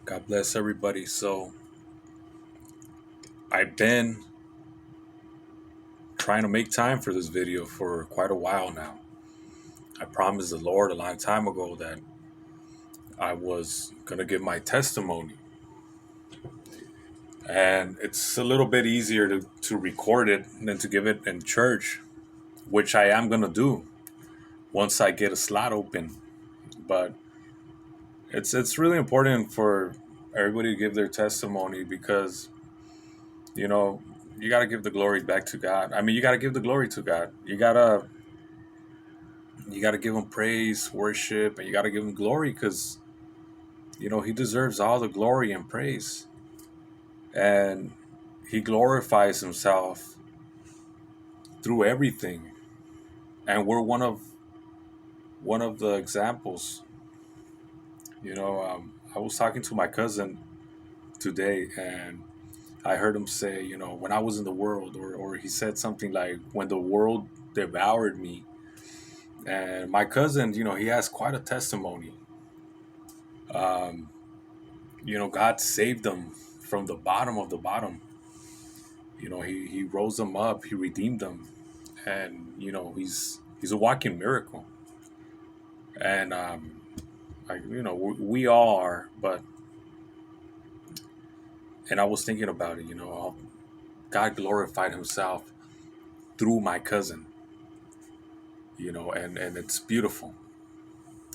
God bless everybody. So, I've been trying to make time for this video for quite a while now. I promised the Lord a long time ago that I was going to give my testimony. And it's a little bit easier to record it than to give it in church, which I am going to do once I get a slot open. But it's really important for everybody to give their testimony because, you know, you got to give the glory back to God. I mean, you got to give the glory to God. You got to give him praise, worship, and you got to give him glory because he deserves all the glory and praise, and he glorifies himself through everything. And we're one of the examples. I was talking to my cousin today, and I heard him say, when I was in the world, or he said something like, when the world devoured me. And my cousin, he has quite a testimony. um, God saved them from the bottom of the bottom. He rose them up, he redeemed them, and he's a walking miracle. And we all are. But and I was thinking about it. How God glorified Himself through my cousin. And it's beautiful.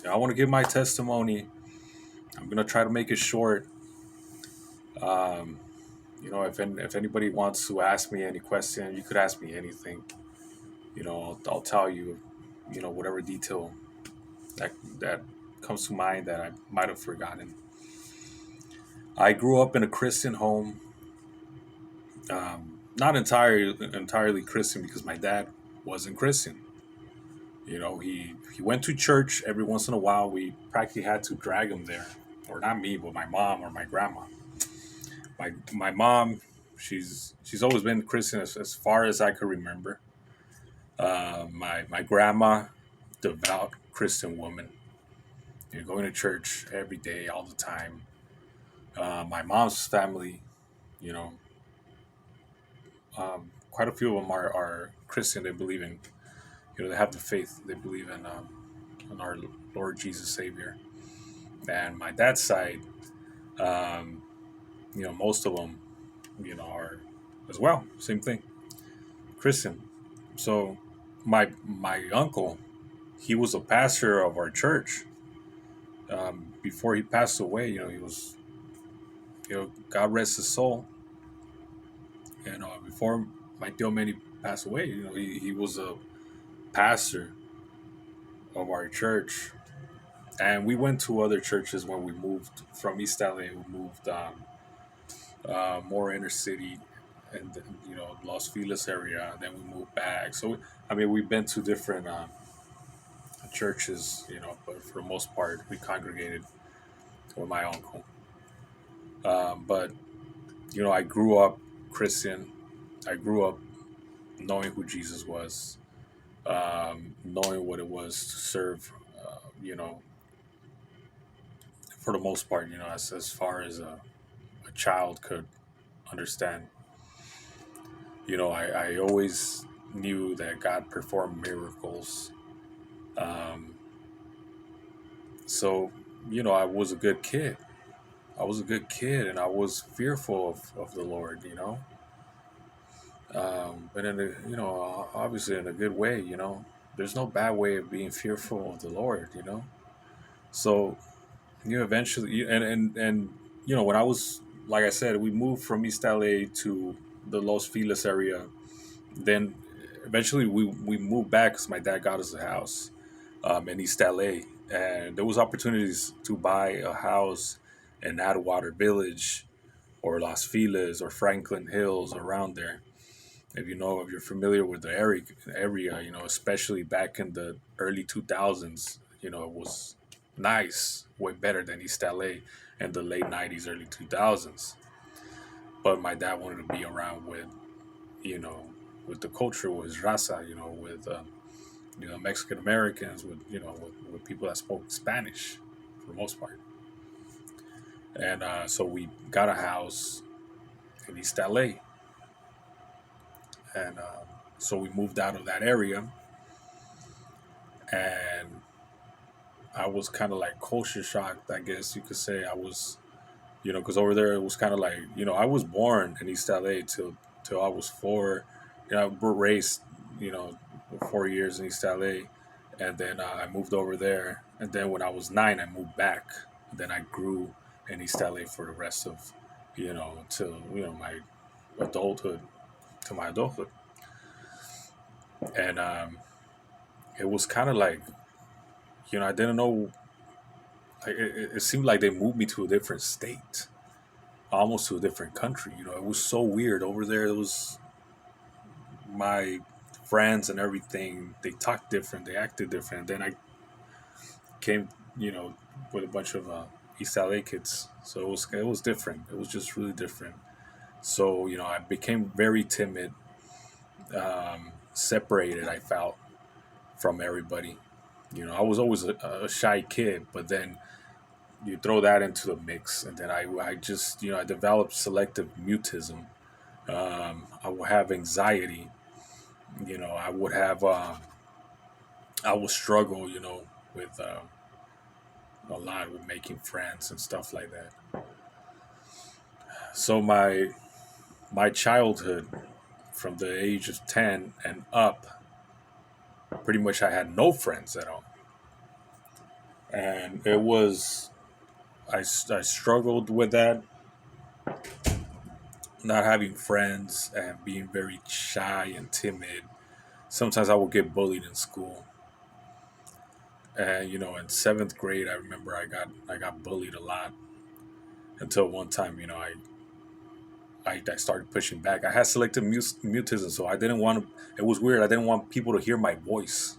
I want to give my testimony. I'm gonna try to make it short. Um, if anybody wants to ask me any question, you could ask me anything. I'll tell you, whatever detail that comes to mind that I might have forgotten. I grew up in a Christian home, not entirely Christian because my dad wasn't Christian. He went to church every once in a while. We practically had to drag him there, or not me, but my mom or my grandma. My mom, she's always been Christian as far as I could remember. My grandma, devout Christian woman, going to church every day, all the time. My mom's family, you know, quite a few of them are Christian. They believe in, they have the faith. They believe in our Lord Jesus Savior. And my dad's side, um, most of them, are as well. Same thing, Christian. So my uncle, he was a pastor of our church. Before he passed away, he was, God rest his soul. And before my Tio Manny passed away, he was a pastor of our church. And we went to other churches when we moved from East LA. We moved more inner city and, Los Feliz area. Then we moved back. So, I mean, we've been to different churches, but for the most part, we congregated with my uncle. But, I grew up Christian. I grew up knowing who Jesus was, knowing what it was to serve, for the most part, as far as a child could understand. I always knew that God performed miracles. Um, so, I was a good kid. I was a good kid and I was fearful of the Lord, but in a, obviously in a good way, there's no bad way of being fearful of the Lord. So, eventually, and when I was, like I said, we moved from East LA to the Los Feliz area. Then eventually we moved back because my dad got us a house in East LA, and there was opportunities to buy a house in Atwater Village or Los Feliz or Franklin Hills around there. If you're familiar with the area, especially back in the early 2000s, it was nice, way better than East LA in the late 90s, early 2000s. But my dad wanted to be around you know, with the culture, with his raza, with Mexican Americans, with people that spoke Spanish for the most part. and so we got a house in East LA, and so we moved out of that area, and I was kind of like culture shocked, I guess you could say. I was, because over there it was kind of like, I was born in East LA till I was 4. I was raised, you know, 4 years in East LA, and then I moved over there, and then when I was 9, I moved back. And then I grew in East LA for the rest of, until my adulthood, to my adulthood, and it was kind of like, I didn't know. Like, it seemed like they moved me to a different state, almost to a different country. It was so weird over there. It was my friends and everything. They talked different. They acted different. Then I came, you know, with a bunch of East LA kids. So it was different. It was just really different. So I became very timid, separated. I felt from everybody. I was always a shy kid, but then you throw that into the mix, and then I just I developed selective mutism. I would have anxiety. I would have I would struggle. With a lot with making friends and stuff like that. So my childhood, from the age of 10 and up, pretty much I had no friends at all, and it was I struggled with that, not having friends and being very shy and timid. Sometimes I would get bullied in school. And in seventh grade, I remember I got bullied a lot, until one time, I started pushing back. I had selective mutism, so I didn't want to. It was weird. I didn't want people to hear my voice.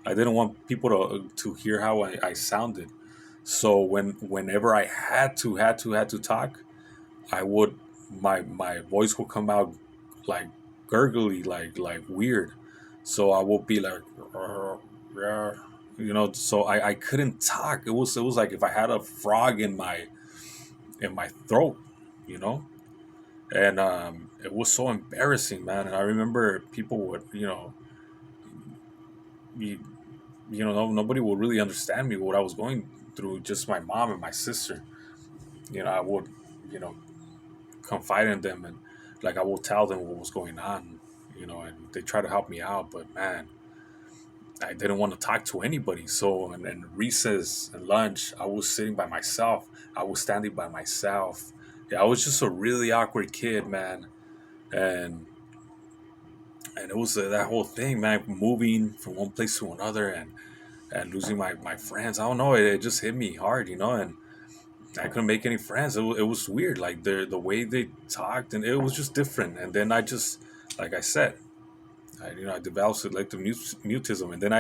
I didn't want people to hear how I sounded. So whenever I had to talk, I would my voice would come out like gurgly, like weird. So I would be like, "Rrr," So I couldn't talk. It was like if I had a frog in my throat, you know. And it was so embarrassing, man. And I remember people would, you, nobody would really understand me what I was going through. Just my mom and my sister. I would, you know, confide in them, and like I would tell them what was going on, and they try to help me out. But man, I didn't want to talk to anybody. So and recess and lunch, I was sitting by myself. I was standing by myself. Yeah, I was just a really awkward kid, man. And it was that whole thing, man, moving from one place to another, and losing my friends. I don't know, it just hit me hard, and I couldn't make any friends. It was weird, like the way they talked, and it was just different. And then I just, like I said, I developed selective mutism, and then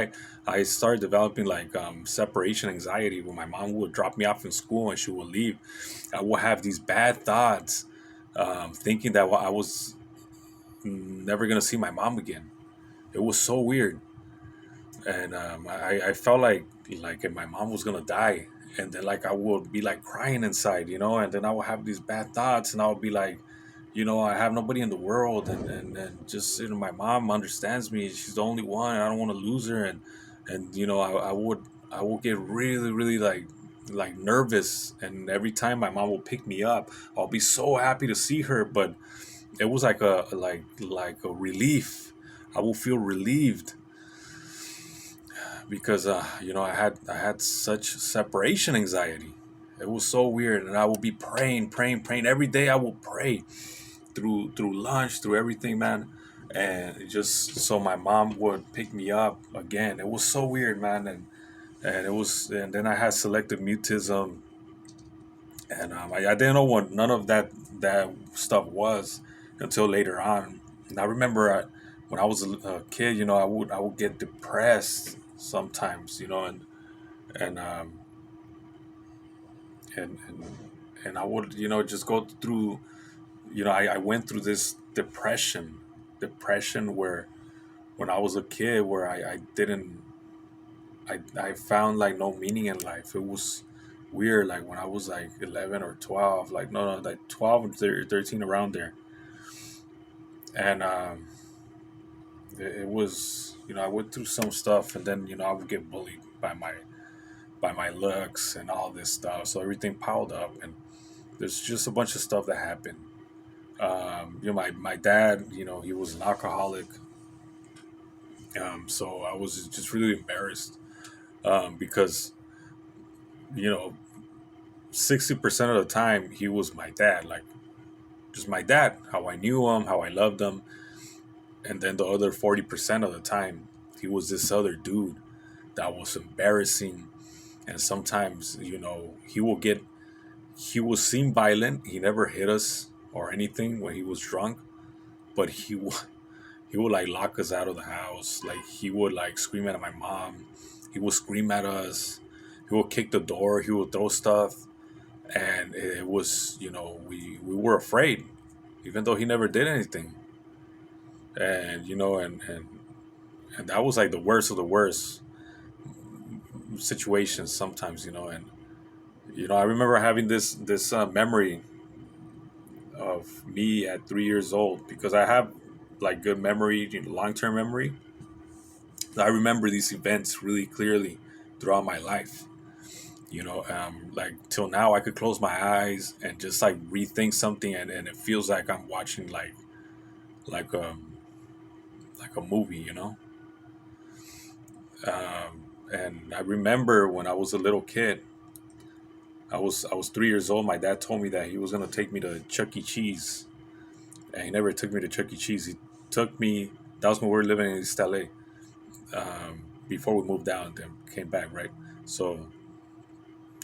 I started developing like separation anxiety. When my mom would drop me off in school and she would leave, I would have these bad thoughts, thinking that I was never gonna see my mom again. It was so weird, and I felt like if my mom was gonna die, and then like I would be like crying inside, and then I would have these bad thoughts, and I would be like, I have nobody in the world, and just my mom understands me. She's the only one. And I don't want to lose her, and I would get really really like nervous, and every time my mom will pick me up, I'll be so happy to see her, but it was like a relief. I will feel relieved because I had such separation anxiety. It was so weird, and I would be praying, praying, praying every day. I would pray through lunch, through everything, man, and it just so my mom would pick me up again. It was so weird, man, and then I had selective mutism, and I didn't know what none of that stuff was until later on. And I remember when I was a kid, I would get depressed sometimes, and um and and I would just go through. I went through this depression where when I was a kid, where I didn't I found like no meaning in life. weird. Like when I was like 11 or 12, like no, no, like 12 and 13 around there. And it was, I went through some stuff, and then I would get bullied by my looks and all this stuff. So everything piled up, and there's just a bunch of stuff that happened. My dad, he was an alcoholic. So I was just really embarrassed, because you know 60% of the time he was my dad, like just my dad, how I knew him, how I loved him. And then the other 40% of the time he was this other dude that was embarrassing. And sometimes, he will seem violent. He never hit us or anything when he was drunk, but he would like lock us out of the house. Like he would like scream at my mom. He would scream at us. He would kick the door. He would throw stuff, and it was, we were afraid, even though he never did anything. And and that was like the worst of the worst situations sometimes. And I remember having this memory of me at 3 years old, because I have like good memory, long term memory. I remember these events really clearly throughout my life. Like till now, I could close my eyes and just like rethink something, and it feels like I'm watching like like a movie. And I remember when I was a little kid, I was 3 years old. My dad told me that he was gonna take me to Chuck E. Cheese, and he never took me to Chuck E. Cheese. He took me. That was when we were living in East LA, before we moved down, then came back, right? So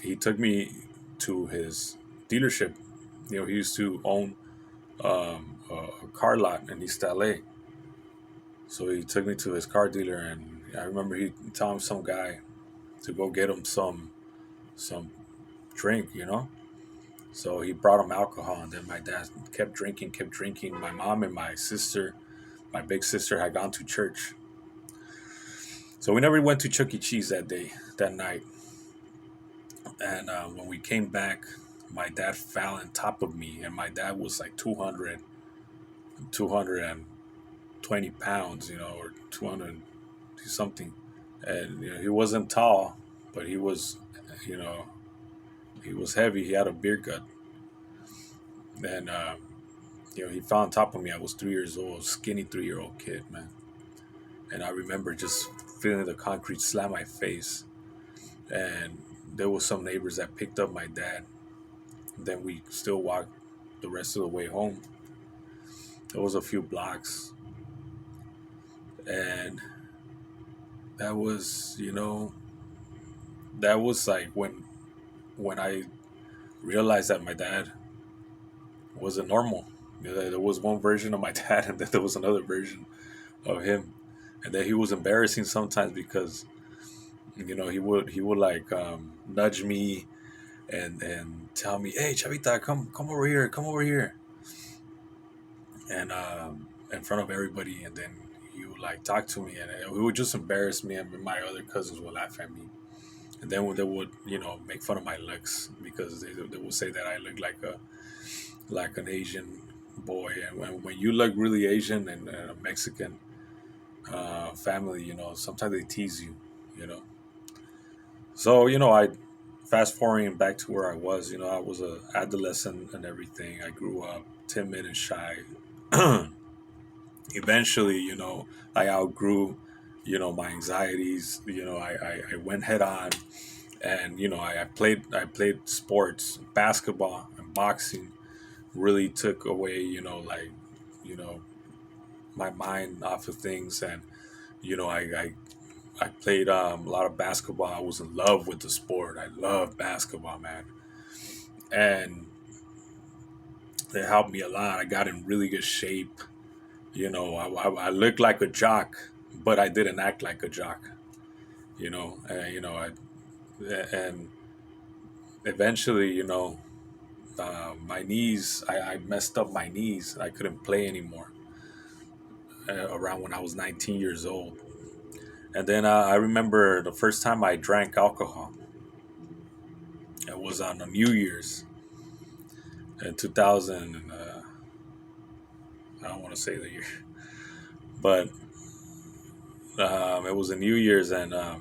he took me to his dealership. He used to own a car lot in East LA. So he took me to his car dealer, and I remember he telling some guy to go get him some drink. So he brought him alcohol, and then my dad kept drinking, kept drinking. My mom and my sister, my big sister, had gone to church, so we never went to Chuck E. Cheese that night. And when we came back, my dad fell on top of me, and my dad was like 220 pounds, or 200 something. And he wasn't tall, but you know, he was heavy. He had a beer gut, and he fell on top of me. I was 3 years old, skinny 3 year old kid, man. And I remember just feeling the concrete slam my face. And there was some neighbors that picked up my dad. Then we still walked the rest of the way home. There was a few blocks, and that was, that was like when I realized that my dad wasn't normal. There was one version of my dad, and then there was another version of him, and that he was embarrassing sometimes because he would like nudge me and tell me, "Hey, Chavita, come over here, come over here," and in front of everybody, and then he would like talk to me, and he would just embarrass me, and my other cousins would laugh at me, and then they would make fun of my looks, because they would say that I look like an Asian boy, and when you look really Asian and a Mexican family, sometimes they tease you, you know. So I fast forwarding back to where I was. I was a adolescent and everything. I grew up timid and shy. Eventually, I outgrew, my anxieties. I went head on, and I played sports, basketball and boxing. Really took away, like, you know, my mind off of things, and I played a lot of basketball. I was in love with the sport. I love basketball, man, and it helped me a lot. I got in really good shape. I looked like a jock, but I didn't act like a jock. And eventually, my knees. I messed up my knees. I couldn't play anymore. Around when I was 19 years old, and then I remember the first time I drank alcohol. It was on a New Year's in 2000. I don't want to say the year, but it was a New Year's, and I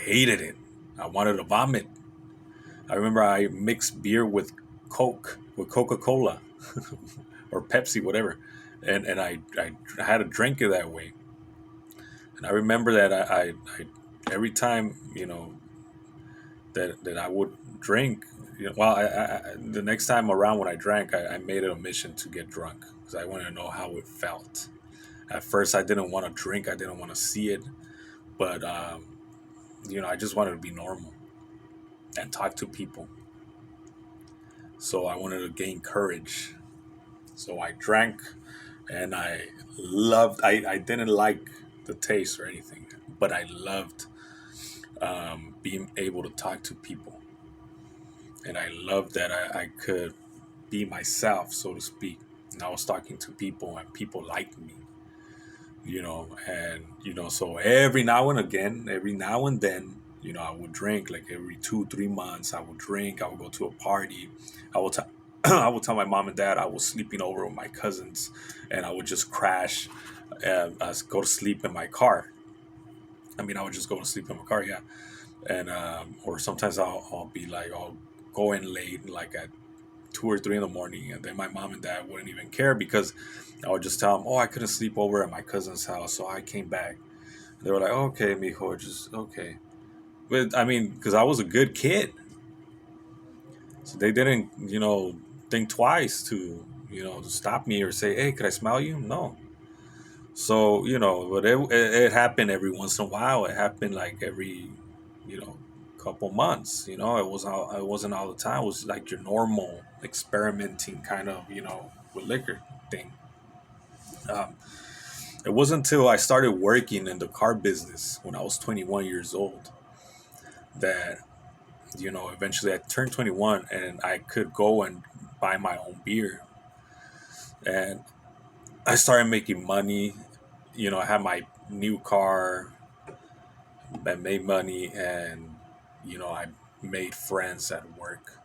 hated it. I wanted to vomit. I remember I mixed beer with Coke, with Coca Cola, or Pepsi, whatever, and I had to drink it that way. And I remember that I every time that I would drink, the next time around when I drank, I made it a mission to get drunk because I wanted to know how it felt. At first, I didn't want to drink, I didn't want to see it, but I just wanted to be normal and talk to people. So I wanted to gain courage. So I drank, and I didn't like the taste or anything, but I loved being able to talk to people. And I loved that I could be myself, so to speak. And I was talking to people, and people liked me, so every now and then, I would drink like every 2, 3 months. I would drink, I would go to a party. I would, I would tell my mom and dad I was sleeping over with my cousins, and I would just crash and go to sleep in my car. I mean, I would just go to sleep in my car, yeah. And or sometimes I'll be like, I'll go in late, like at 2 or 3 in the morning, and then my mom and dad wouldn't even care because I would just tell them, "Oh, I couldn't sleep over at my cousin's house, so I came back." They were like, "Okay, mijo, just okay." But I mean, because I was a good kid, so they didn't, think twice to, to stop me or say, "Hey, could I smell you?" No. So but it happened every once in a while. It happened like every, you know, couple months. It wasn't all the time. It was like your normal experimenting kind of, with liquor thing. Um, it wasn't until I started working in the car business when I was 21 years old that eventually I turned 21 and I could go and buy my own beer, and I started making money. I had my new car, I made money, and I made friends at work.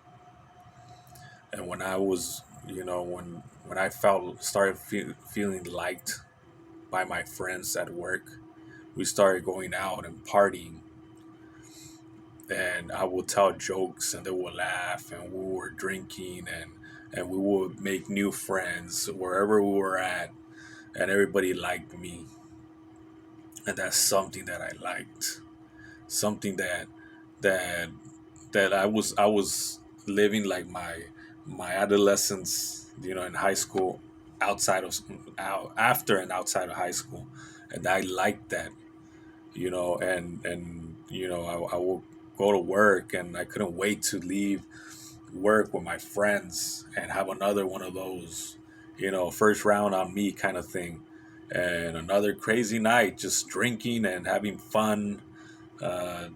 And when I was, when I feeling liked by my friends at work, we started going out and partying. And I would tell jokes, and they would laugh, and we were drinking, and we would make new friends wherever we were at, and everybody liked me, and that's something that I liked, something that that I was living like my adolescence, in high school, after and outside of high school, and I liked that, and I will go to work, and I couldn't wait to leave work with my friends and have another one of those, first round on me kind of thing, and another crazy night just drinking and having fun, uh,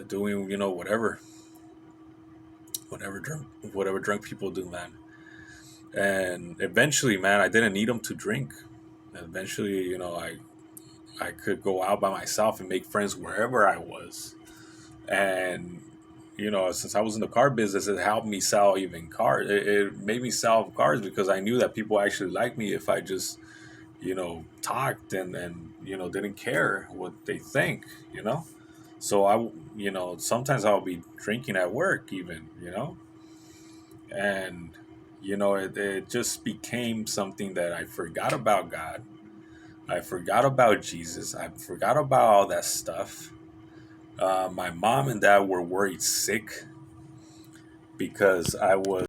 doing whatever drunk people do, man. And eventually, man, I didn't need them to drink. Eventually, I could go out by myself and make friends wherever I was. And since I was in the car business, it helped me sell even cars. It made me sell cars because I knew that people actually liked me if I just talked and didn't care what they think. So sometimes I'll be drinking at work even, and it just became something that I forgot about God. I forgot about Jesus. I forgot about all that stuff. My mom and dad were worried sick because I was